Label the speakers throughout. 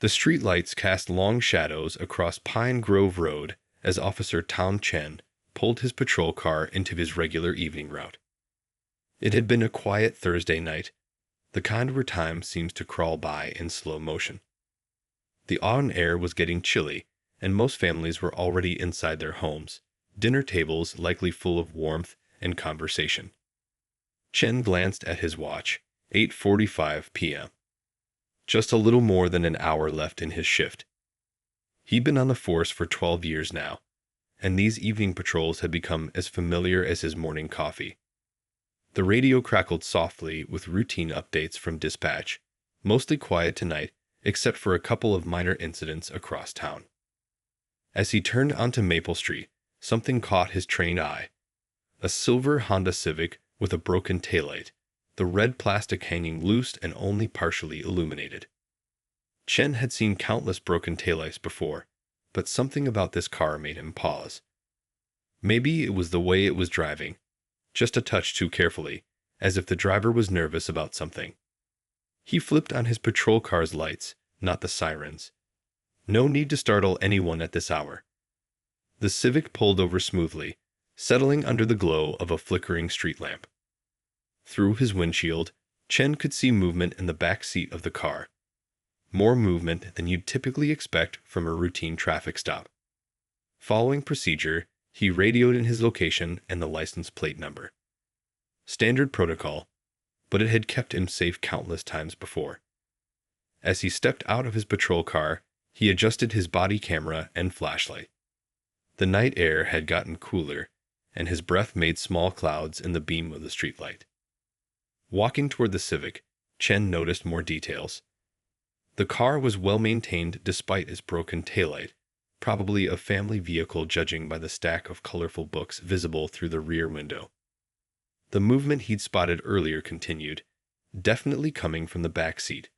Speaker 1: The streetlights cast long shadows across Pine Grove Road as Officer Tom Chen pulled his patrol car into his regular evening route. It had been a quiet Thursday night, the kind where time seems to crawl by in slow motion. The autumn air was getting chilly, and most families were already inside their homes, dinner tables likely full of warmth and conversation. Chen glanced at his watch, 8:45 p.m. Just a little more than an hour left in his shift. He'd been on the force for 12 years now, and these evening patrols had become as familiar as his morning coffee. The radio crackled softly with routine updates from dispatch, mostly quiet tonight except for a couple of minor incidents across town. As he turned onto Maple Street, something caught his trained eye. A silver Honda Civic with a broken taillight, the red plastic hanging loose and only partially illuminated. Chen had seen countless broken taillights before, but something about this car made him pause. Maybe it was the way it was driving, just a touch too carefully, as if the driver was nervous about something. He flipped on his patrol car's lights, not the sirens. No need to startle anyone at this hour. The Civic pulled over smoothly, settling under the glow of a flickering street lamp. Through his windshield, Chen could see movement in the back seat of the car. More movement than you'd typically expect from a routine traffic stop. Following procedure, he radioed in his location and the license plate number. Standard protocol, but it had kept him safe countless times before. As he stepped out of his patrol car, he adjusted his body camera and flashlight. The night air had gotten cooler, and his breath made small clouds in the beam of the streetlight. Walking toward the Civic, Chen noticed more details. The car was well maintained despite its broken taillight, probably a family vehicle judging by the stack of colorful books visible through the rear window. The movement he'd spotted earlier continued, definitely coming from the back seat,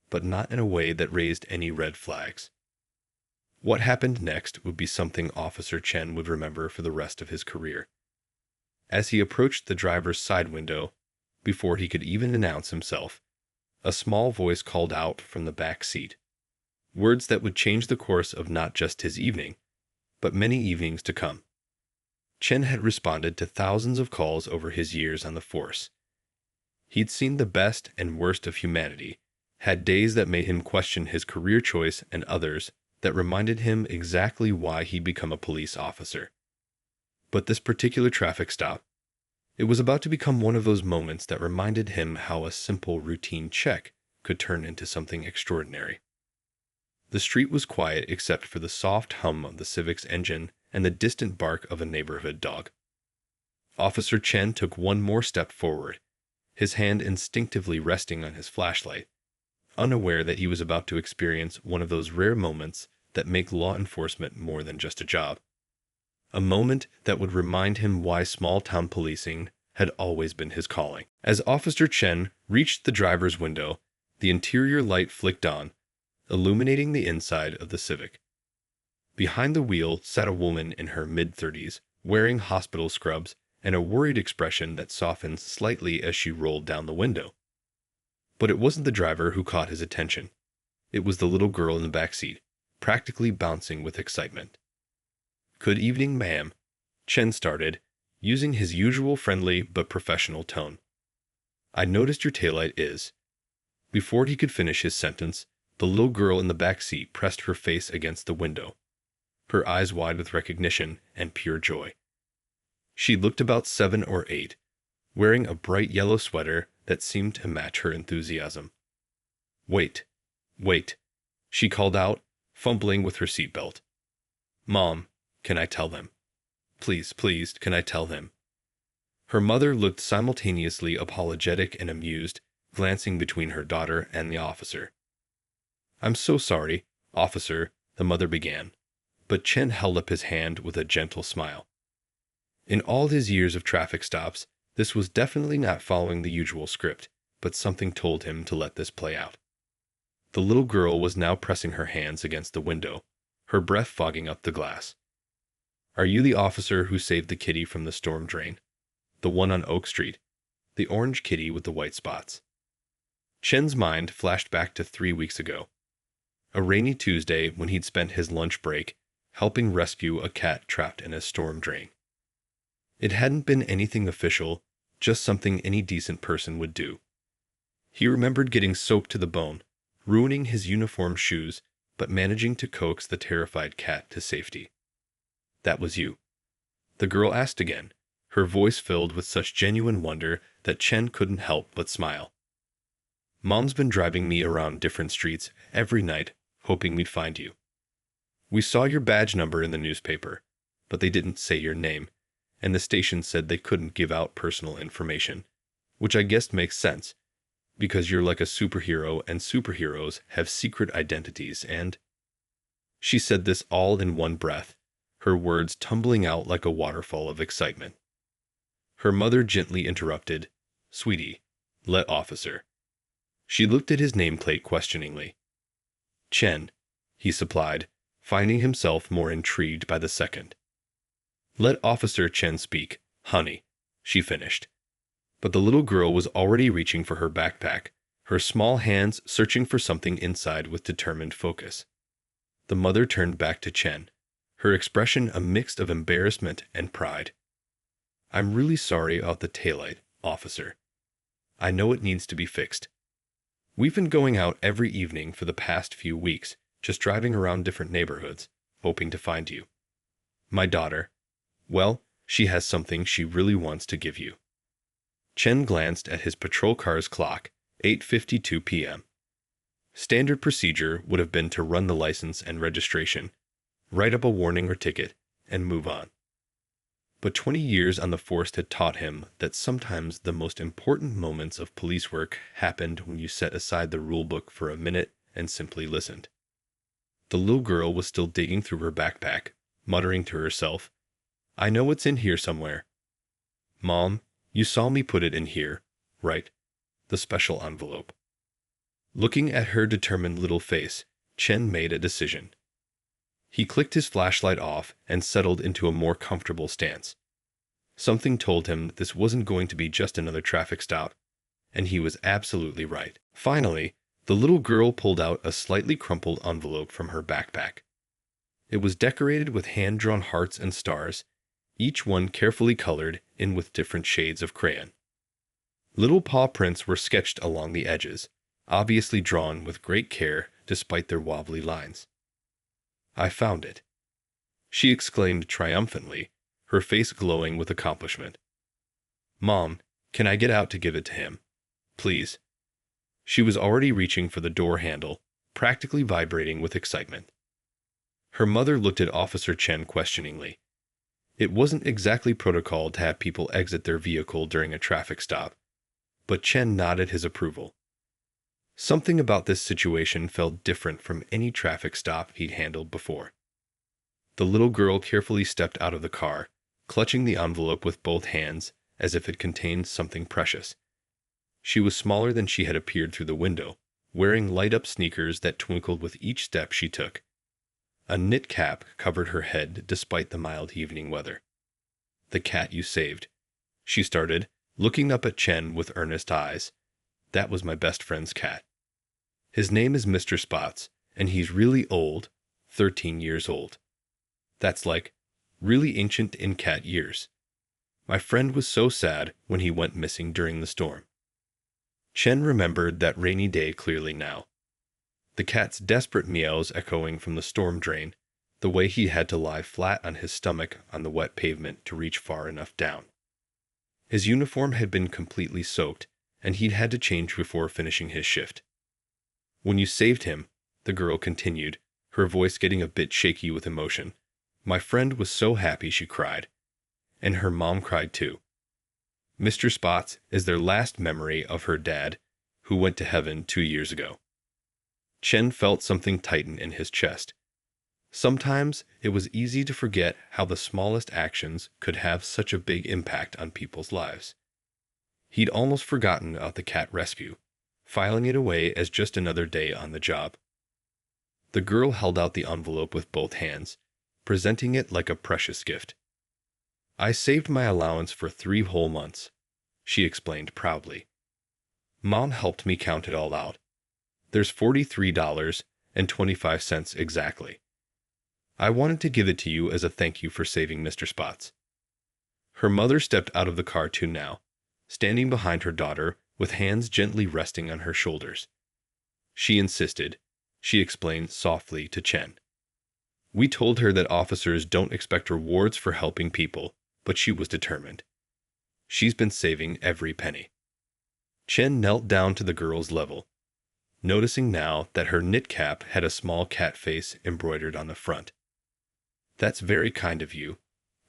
Speaker 1: but not in a way that raised any red flags. What happened next would be something Officer Chen would remember for the rest of his career. As he approached the driver's side window, before he could even announce himself, a small voice called out from the back seat. Words that would change the course of not just his evening, but many evenings to come. Chen had responded to thousands of calls over his years on the force. He'd seen the best and worst of humanity, had days that made him question his career choice and others that reminded him exactly why he'd become a police officer. But this particular traffic stop, it was about to become one of those moments that reminded him how a simple routine check could turn into something extraordinary. The street was quiet except for the soft hum of the Civic's engine and the distant bark of a neighborhood dog. Officer Chen took one more step forward, his hand instinctively resting on his flashlight, unaware that he was about to experience one of those rare moments that make law enforcement more than just a job. A moment that would remind him why small-town policing had always been his calling. As Officer Chen reached the driver's window, the interior light flicked on, illuminating the inside of the Civic. Behind the wheel sat a woman in her mid-30s, wearing hospital scrubs and a worried expression that softened slightly as she rolled down the window. But it wasn't the driver who caught his attention. It was the little girl in the back seat, practically bouncing with excitement. "Good evening, ma'am," Chen started, using his usual friendly but professional tone. "I noticed your taillight is." Before he could finish his sentence, the little girl in the back seat pressed her face against the window, her eyes wide with recognition and pure joy. She looked about 7 or 8, wearing a bright yellow sweater that seemed to match her enthusiasm. Wait, she called out, fumbling with her seatbelt. "Mom, can I tell them? Please, can I tell them?" Her mother looked simultaneously apologetic and amused, glancing between her daughter and the officer. "I'm so sorry, officer," the mother began, but Chen held up his hand with a gentle smile. In all his years of traffic stops, this was definitely not following the usual script, but something told him to let this play out. The little girl was now pressing her hands against the window, her breath fogging up the glass. "Are you the officer who saved the kitty from the storm drain? The one on Oak Street? The orange kitty with the white spots?" Chen's mind flashed back to 3 weeks ago. A rainy Tuesday when he'd spent his lunch break helping rescue a cat trapped in a storm drain. It hadn't been anything official, just something any decent person would do. He remembered getting soaked to the bone, ruining his uniform shoes, but managing to coax the terrified cat to safety. "That was you?" the girl asked again, her voice filled with such genuine wonder that Chen couldn't help but smile. "Mom's been driving me around different streets every night, hoping we'd find you. We saw your badge number in the newspaper, but they didn't say your name, and the station said they couldn't give out personal information, which I guess makes sense, because you're like a superhero and superheroes have secret identities and—" She said this all in one breath, her words tumbling out like a waterfall of excitement. Her mother gently interrupted, "Sweetie, let officer." She looked at his nameplate questioningly. "Chen," he supplied, finding himself more intrigued by the second. "Let Officer Chen speak, honey," she finished. But the little girl was already reaching for her backpack, her small hands searching for something inside with determined focus. The mother turned back to Chen, her expression a mix of embarrassment and pride. "I'm really sorry about the taillight, officer. I know it needs to be fixed. We've been going out every evening for the past few weeks, just driving around different neighborhoods, hoping to find you. My daughter, well, she has something she really wants to give you." Chen glanced at his patrol car's clock, 8:52 p.m. Standard procedure would have been to run the license and registration, write up a warning or ticket, and move on. But 20 years on the force had taught him that sometimes the most important moments of police work happened when you set aside the rulebook for a minute and simply listened. The little girl was still digging through her backpack, muttering to herself, "I know it's in here somewhere. Mom, you saw me put it in here, right? The special envelope." Looking at her determined little face, Chen made a decision. He clicked his flashlight off and settled into a more comfortable stance. Something told him this wasn't going to be just another traffic stop, and he was absolutely right. Finally, the little girl pulled out a slightly crumpled envelope from her backpack. It was decorated with hand-drawn hearts and stars, each one carefully colored in with different shades of crayon. Little paw prints were sketched along the edges, obviously drawn with great care despite their wobbly lines. "I found it," she exclaimed triumphantly, her face glowing with accomplishment. "Mom, can I get out to give it to him? Please." She was already reaching for the door handle, practically vibrating with excitement. Her mother looked at Officer Chen questioningly. It wasn't exactly protocol to have people exit their vehicle during a traffic stop, but Chen nodded his approval. Something about this situation felt different from any traffic stop he'd handled before. The little girl carefully stepped out of the car, clutching the envelope with both hands as if it contained something precious. She was smaller than she had appeared through the window, wearing light-up sneakers that twinkled with each step she took. A knit cap covered her head despite the mild evening weather. "The cat you saved," she started, looking up at Chen with earnest eyes. "That was my best friend's cat. His name is Mr. Spots, and he's really old, 13 years old. That's like really ancient in cat years. My friend was so sad when he went missing during the storm." Chen remembered that rainy day clearly now. The cat's desperate meows echoing from the storm drain, the way he had to lie flat on his stomach on the wet pavement to reach far enough down. His uniform had been completely soaked, and he'd had to change before finishing his shift. "When you saved him," the girl continued, her voice getting a bit shaky with emotion, "my friend was so happy she cried. And her mom cried too. Mr. Spots is their last memory of her dad, who went to heaven 2 years ago." Chen felt something tighten in his chest. Sometimes it was easy to forget how the smallest actions could have such a big impact on people's lives. He'd almost forgotten about the cat rescue, filing it away as just another day on the job. The girl held out the envelope with both hands, presenting it like a precious gift. "I saved my allowance for 3 whole months," she explained proudly. "Mom helped me count it all out. There's $43 and 25 cents exactly. I wanted to give it to you as a thank you for saving Mr. Spots." Her mother stepped out of the car too now, standing behind her daughter with hands gently resting on her shoulders. She insisted, she explained softly to Chen. "We told her that officers don't expect rewards for helping people, but she was determined. She's been saving every penny." Chen knelt down to the girl's level, noticing now that her knit cap had a small cat face embroidered on the front. "That's very kind of you,"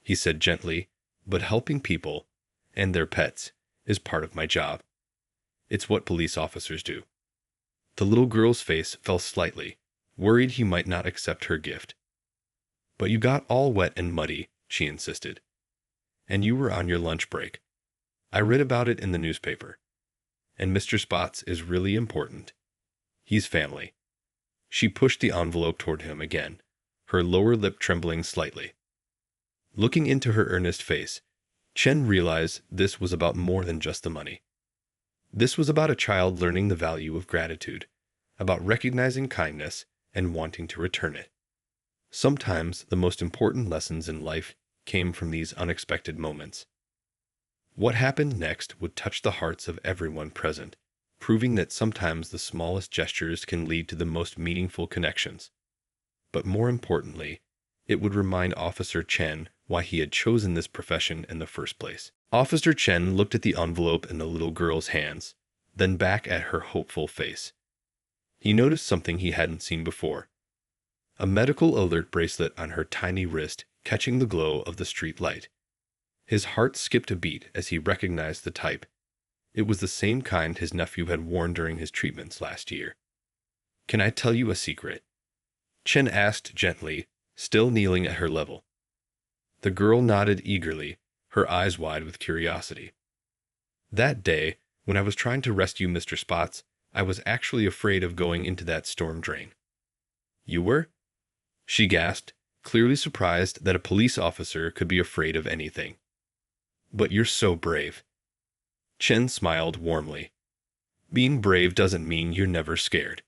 Speaker 1: he said gently, "but helping people, and their pets, is part of my job. It's what police officers do." The little girl's face fell slightly, worried he might not accept her gift. "But you got all wet and muddy," she insisted. "And you were on your lunch break. I read about it in the newspaper. And Mr. Spots is really important. He's family." She pushed the envelope toward him again, her lower lip trembling slightly. Looking into her earnest face, Chen realized this was about more than just the money. This was about a child learning the value of gratitude, about recognizing kindness and wanting to return it. Sometimes the most important lessons in life came from these unexpected moments. What happened next would touch the hearts of everyone present, proving that sometimes the smallest gestures can lead to the most meaningful connections. But more importantly, it would remind Officer Chen why he had chosen this profession in the first place. Officer Chen looked at the envelope in the little girl's hands, then back at her hopeful face. He noticed something he hadn't seen before. A medical alert bracelet on her tiny wrist catching the glow of the street light. His heart skipped a beat as he recognized the type. It was the same kind his nephew had worn during his treatments last year. "Can I tell you a secret?" Chen asked gently, still kneeling at her level. The girl nodded eagerly, her eyes wide with curiosity. "That day, when I was trying to rescue Mr. Spots, I was actually afraid of going into that storm drain." "You were?" she gasped, clearly surprised that a police officer could be afraid of anything. "But you're so brave." Chen smiled warmly. "Being brave doesn't mean you're never scared.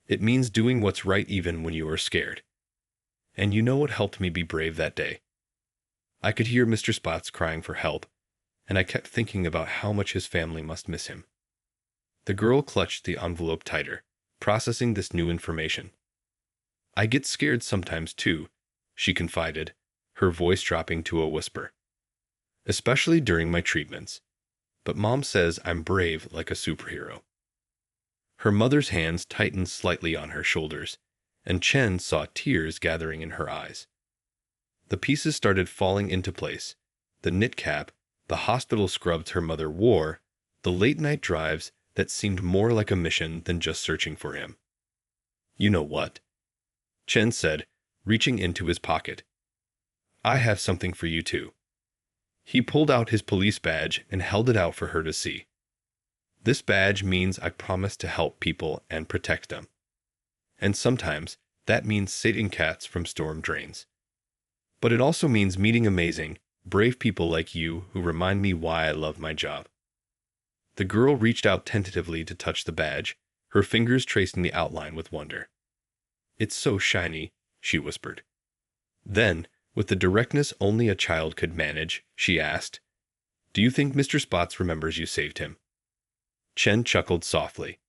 Speaker 1: It means doing what's right even when you are scared. And you know what helped me be brave that day? I could hear Mr. Spots crying for help, and I kept thinking about how much his family must miss him." The girl clutched the envelope tighter, processing this new information. "I get scared sometimes too," she confided, her voice dropping to a whisper. "Especially during my treatments. But Mom says I'm brave like a superhero." Her mother's hands tightened slightly on her shoulders, and Chen saw tears gathering in her eyes. The pieces started falling into place: the knit cap, the hospital scrubs her mother wore, the late-night drives that seemed more like a mission than just searching for him. "You know what?" Chen said, reaching into his pocket. "I have something for you too." He pulled out his police badge and held it out for her to see. "This badge means I promise to help people and protect them. And sometimes that means saving cats from storm drains. But it also means meeting amazing, brave people like you who remind me why I love my job." The girl reached out tentatively to touch the badge, her fingers tracing the outline with wonder. "It's so shiny," she whispered. Then, with the directness only a child could manage, she asked, "Do you think Mr. Spots remembers you saved him?" Chen chuckled softly.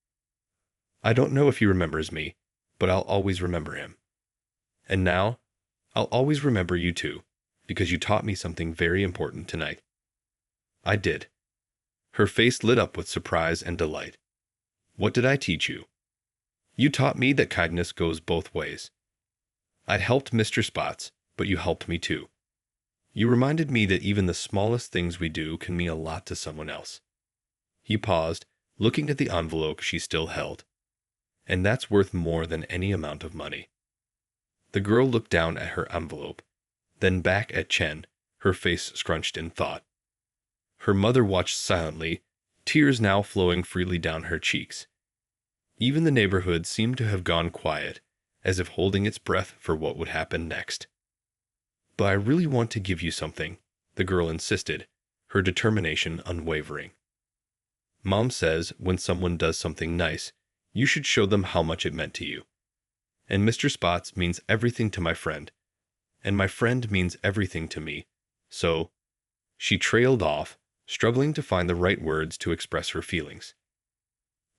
Speaker 1: "I don't know if he remembers me, but I'll always remember him. And now, I'll always remember you too, because you taught me something very important tonight." "I did." Her face lit up with surprise and delight. "What did I teach you?" "You taught me that kindness goes both ways. I'd helped Mr. Spots, but you helped me too. You reminded me that even the smallest things we do can mean a lot to someone else." He paused, looking at the envelope she still held. "And that's worth more than any amount of money." The girl looked down at her envelope, then back at Chen, her face scrunched in thought. Her mother watched silently, tears now flowing freely down her cheeks. Even the neighborhood seemed to have gone quiet, as if holding its breath for what would happen next. "But I really want to give you something," the girl insisted, her determination unwavering. "Mom says when someone does something nice, you should show them how much it meant to you. And Mr. Spots means everything to my friend. And my friend means everything to me. So, she trailed off, struggling to find the right words to express her feelings.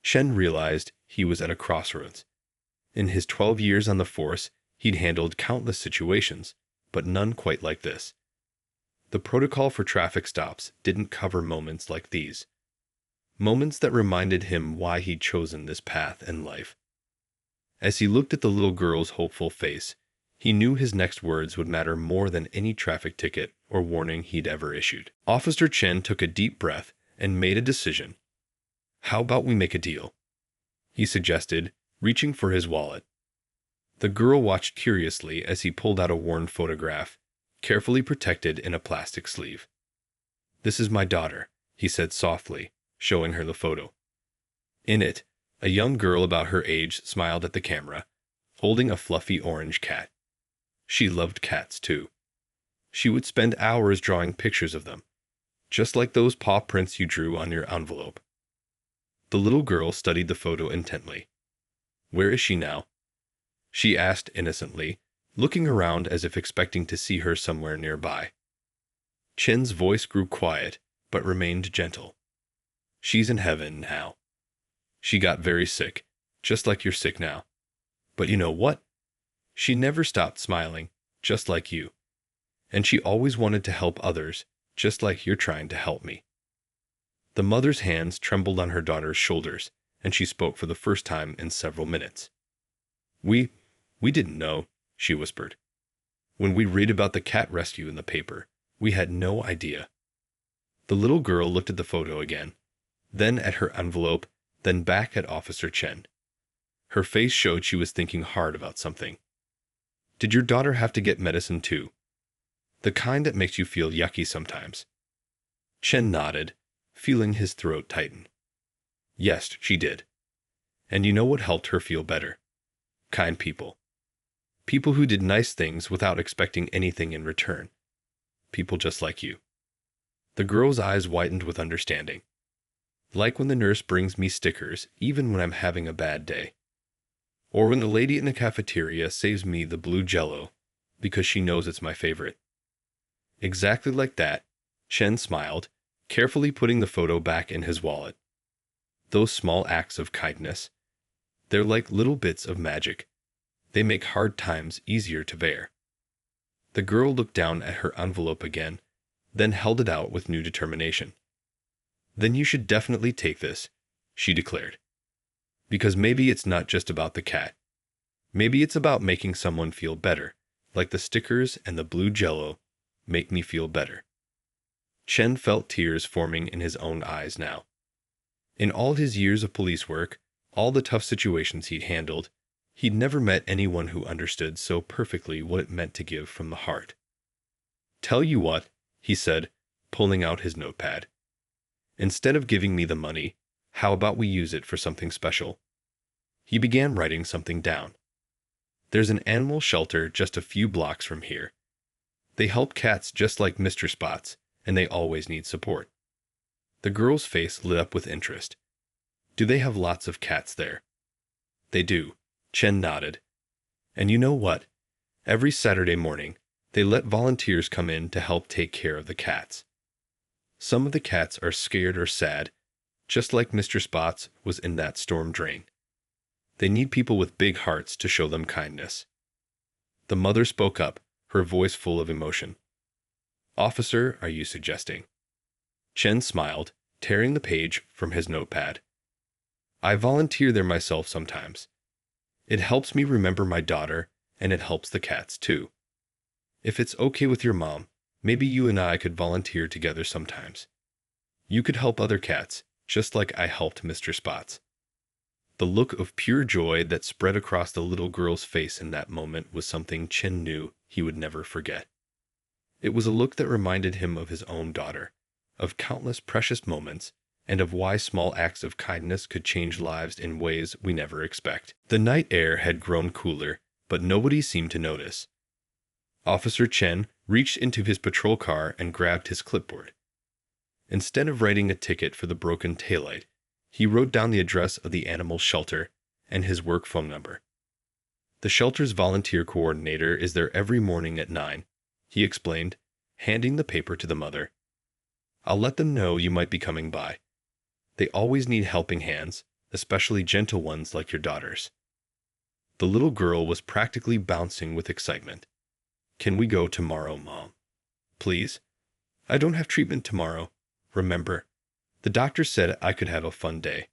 Speaker 1: Chen realized he was at a crossroads. In his 12 years on the force, he'd handled countless situations, but none quite like this. The protocol for traffic stops didn't cover moments like these. Moments that reminded him why he'd chosen this path in life. As he looked at the little girl's hopeful face, he knew his next words would matter more than any traffic ticket or warning he'd ever issued. Officer Chen took a deep breath and made a decision. "How about we make a deal?" he suggested, reaching for his wallet. The girl watched curiously as he pulled out a worn photograph, carefully protected in a plastic sleeve. "This is my daughter," he said softly, showing her the photo. In it, a young girl about her age smiled at the camera, holding a fluffy orange cat. She loved cats too. She would spend hours drawing pictures of them, just like those paw prints you drew on your envelope. The little girl studied the photo intently. "Where is she now?" she asked innocently, looking around as if expecting to see her somewhere nearby. Chen's voice grew quiet, but remained gentle. "She's in heaven now. She got very sick, just like you're sick now. But you know what? She never stopped smiling, just like you. And she always wanted to help others, just like you're trying to help me." The mother's hands trembled on her daughter's shoulders, and she spoke for the first time in several minutes. We didn't know," she whispered. "When we read about the cat rescue in the paper, we had no idea." The little girl looked at the photo again, then at her envelope, then back at Officer Chen. Her face showed she was thinking hard about something. "Did your daughter have to get medicine too? The kind that makes you feel yucky sometimes?" Chen nodded, feeling his throat tighten. "Yes, she did. And you know what helped her feel better? Kind people. People who did nice things without expecting anything in return. People just like you." The girl's eyes widened with understanding. "Like when the nurse brings me stickers even when I'm having a bad day. Or when the lady in the cafeteria saves me the blue Jell-O because she knows it's my favorite." Exactly like that, Chen smiled, carefully putting the photo back in his wallet. Those small acts of kindness. They're like little bits of magic. They make hard times easier to bear. The girl looked down at her envelope again, then held it out with new determination. "Then you should definitely take this," she declared. "Because maybe it's not just about the cat. Maybe it's about making someone feel better, like the stickers and the blue Jell-O make me feel better." Chen felt tears forming in his own eyes now. In all his years of police work, all the tough situations he'd handled, he'd never met anyone who understood so perfectly what it meant to give from the heart. "Tell you what," he said, pulling out his notepad. "Instead of giving me the money, how about we use it for something special?" He began writing something down. "There's an animal shelter just a few blocks from here. They help cats just like Mr. Spots, and they always need support." The girl's face lit up with interest. "Do they have lots of cats there?" "They do," Chen nodded. "And you know what? Every Saturday morning, they let volunteers come in to help take care of the cats. Some of the cats are scared or sad, just like Mr. Spots was in that storm drain. They need people with big hearts to show them kindness." The mother spoke up, her voice full of emotion. "Officer, are you suggesting?" Chen smiled, tearing the page from his notepad. "I volunteer there myself sometimes. It helps me remember my daughter, and it helps the cats too. If it's okay with your mom, maybe you and I could volunteer together sometimes. You could help other cats, just like I helped Mr. Spots." The look of pure joy that spread across the little girl's face in that moment was something Chen knew he would never forget. It was a look that reminded him of his own daughter, of countless precious moments, and of why small acts of kindness could change lives in ways we never expect. The night air had grown cooler, but nobody seemed to notice. Officer Chen reached into his patrol car and grabbed his clipboard. Instead of writing a ticket for the broken taillight, he wrote down the address of the animal shelter and his work phone number. The shelter's volunteer coordinator is there every morning at 9, he explained, handing the paper to the mother. I'll let them know you might be coming by. They always need helping hands, especially gentle ones like your daughters. The little girl was practically bouncing with excitement. Can we go tomorrow, Mom? Please? I don't have treatment tomorrow. Remember, the doctor said I could have a fun day.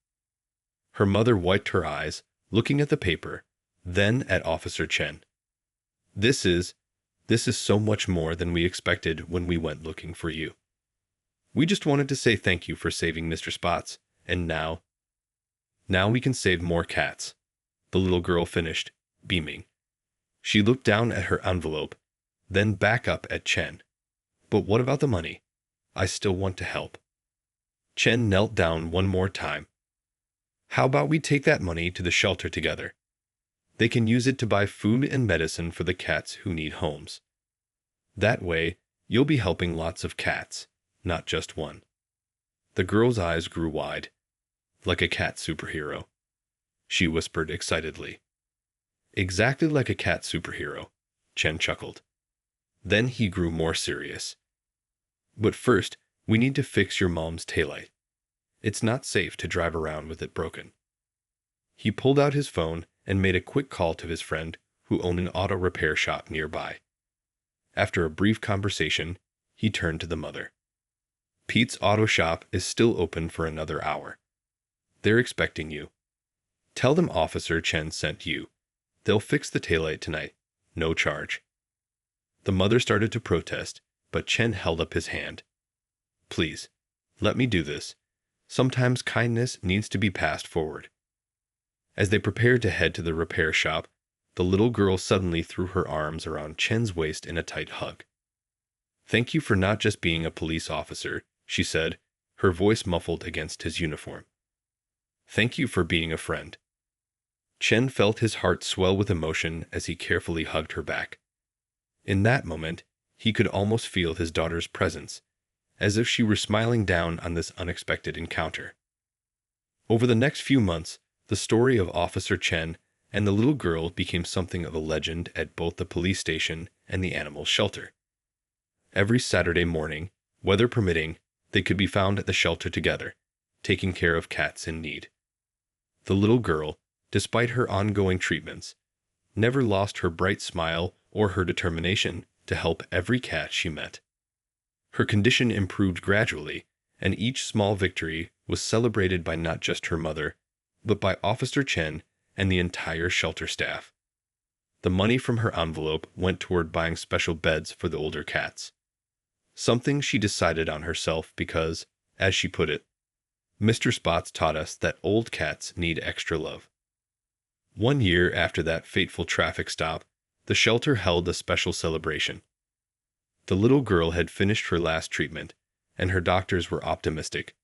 Speaker 1: Her mother wiped her eyes, looking at the paper, then at Officer Chen. This is so much more than we expected when we went looking for you. We just wanted to say thank you for saving Mr. Spots, and now we can save more cats. The little girl finished, beaming. She looked down at her envelope, then back up at Chen. But what about the money? I still want to help. Chen knelt down one more time. How about we take that money to the shelter together? They can use it to buy food and medicine for the cats who need homes. That way, you'll be helping lots of cats, not just one. The girl's eyes grew wide. Like a cat superhero, she whispered excitedly. Exactly like a cat superhero, Chen chuckled. Then he grew more serious. But first, we need to fix your mom's taillight. It's not safe to drive around with it broken. He pulled out his phone and made a quick call to his friend who owned an auto repair shop nearby. After a brief conversation, he turned to the mother. Pete's auto shop is still open for another hour. They're expecting you. Tell them Officer Chen sent you. They'll fix the taillight tonight. No charge. The mother started to protest, but Chen held up his hand. Please, let me do this. Sometimes kindness needs to be passed forward. As they prepared to head to the repair shop, the little girl suddenly threw her arms around Chen's waist in a tight hug. Thank you for not just being a police officer, she said, her voice muffled against his uniform. Thank you for being a friend. Chen felt his heart swell with emotion as he carefully hugged her back. In that moment, he could almost feel his daughter's presence, as if she were smiling down on this unexpected encounter. Over the next few months, the story of Officer Chen and the little girl became something of a legend at both the police station and the animal shelter. Every Saturday morning, weather permitting, they could be found at the shelter together, taking care of cats in need. The little girl, despite her ongoing treatments, never lost her bright smile or her determination to help every cat she met. Her condition improved gradually, and each small victory was celebrated by not just her mother, but by Officer Chen and the entire shelter staff. The money from her envelope went toward buying special beds for the older cats. Something she decided on herself because, as she put it, Mr. Spots taught us that old cats need extra love. 1 year after that fateful traffic stop, the shelter held a special celebration. The little girl had finished her last treatment, and her doctors were optimistic.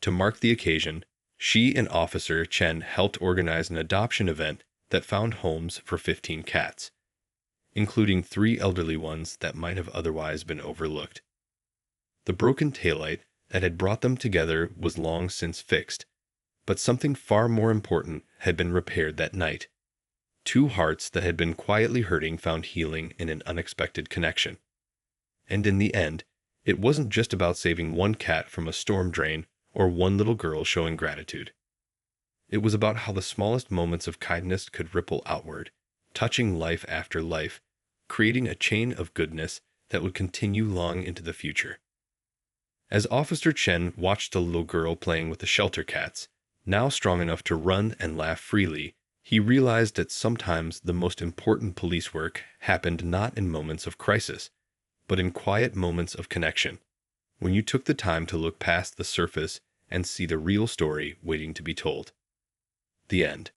Speaker 1: To mark the occasion, she and Officer Chen helped organize an adoption event that found homes for 15 cats, including 3 elderly ones that might have otherwise been overlooked. The broken taillight that had brought them together was long since fixed, but something far more important had been repaired that night. 2 hearts that had been quietly hurting found healing in an unexpected connection. And in the end, it wasn't just about saving 1 cat from a storm drain or 1 little girl showing gratitude. It was about how the smallest moments of kindness could ripple outward, touching life after life, creating a chain of goodness that would continue long into the future. As Officer Chen watched the little girl playing with the shelter cats, now strong enough to run and laugh freely, he realized that sometimes the most important police work happened not in moments of crisis, but in quiet moments of connection, when you took the time to look past the surface and see the real story waiting to be told. The end.